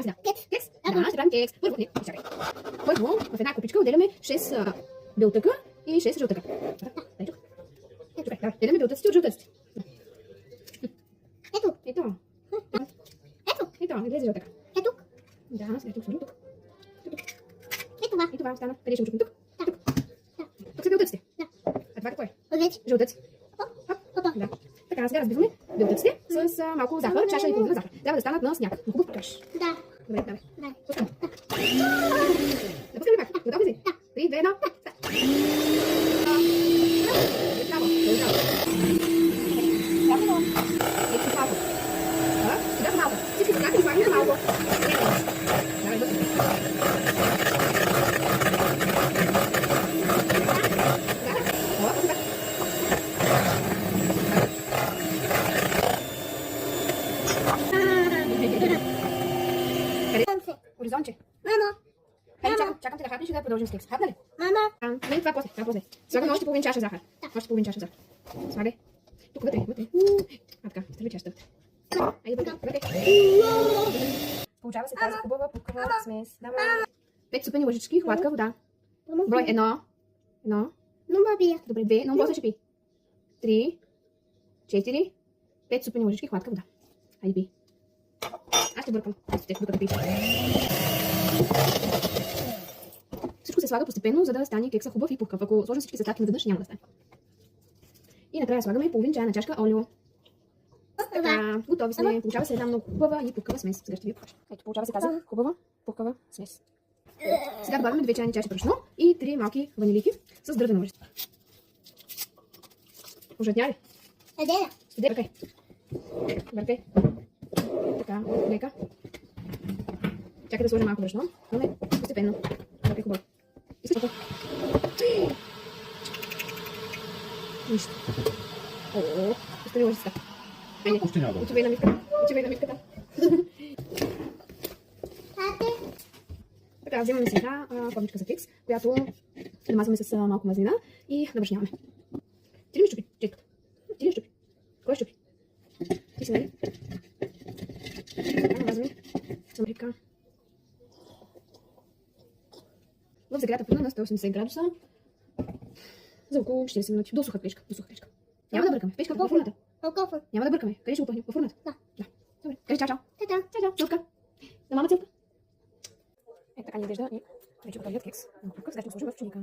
Teraz da. Keks. Keks? Da, czytam keks. Nie, czekaj. Pojmu, w na kupiczkę udzielamy 6 białtyka i 6 żółtyka. Daj tu. Czekaj, dawaj. Udzielamy białtycy i żółtycy. Etu. I to. I to, gdzie jest żółtyka? Etuk. Da, ja tu żółtyk. Etuwa. I tu wam stanę. Tady jeszcze tuk. To sobie białtycy. A dwa twoje. Owiec. Żółtycy. Opa. Da. Така, сега разбиваме белтъците с малко захар, чаша и половина захар. Трябва да станат на сняг. На хубав каш. Да. Добре, давай. Да. Пускаме. Да пускаме пак. Готови ли? Да. 3, 2, 1. Браво. Браво. Ето малко. Да, сега малко. Всички така и слагаме малко. Давай, бързо. Хоризонче. Мамо. Хайде, чакам те да хапнеш и да продължим с кекс. Хапна ли? Мама. Не, това после. Слагаме още половин чаша захар. Още половин чаша захар. Слагай. Тук вътре. А така, изтърви чашата вътре. Айде, вътре. Получава се тази хубава пукава смес. Давай. 5 супени лъжички, хладка вода. Брой 1. Но бабия. Добре, 2. Но после ще пи. 3. 4. 5 супени лъжички, хладка вода. Айде, пи. Аз ще бъркам. Докато пиш. Всичко се слага постепенно, за да стане кекса хубав и пухкав. Ако сложим всички съставки наведнъж, няма да стане. И накрая слагаме половин чайна чашка олио. Така, готови сме. Получава се една много хубава и пухкава смес. Сега ще ви покажа. Ето, получава се тази хубава, пухкава смес. Сега добавяме 2 чайни чаши брашно и 3 малки ванилики с дървена лъжица. Ужатня ли? Еделя. Студия, бъркай. Бъркай. Така, лека. Чакай да сложим малко брашно, но не, постепенно. Бъркай хубаво. Искаш какво? Нищо. О, остави лъжицата. Айде, отивай на мивката. Така, взимаме сега формичка за кекс, която намазваме с малко мазнина и набрашняваме. Ти ли ми щупи четката? Ти ли щупи? Кой щупи? Ти си, нали? Така, намазваме с амрика. В загрята пърна на 180 градуса за около 40 минути. До суха печка. Няма да бъркаме. Печка, в фурната. Няма да бъркаме. Къде ще опъхнем? В фурната? Да. Добре. Кажи чао. Чао. Целка. На мама целка. Е, така ни изглежда и вече готовият кекс. Сега ще го сложим в чудика.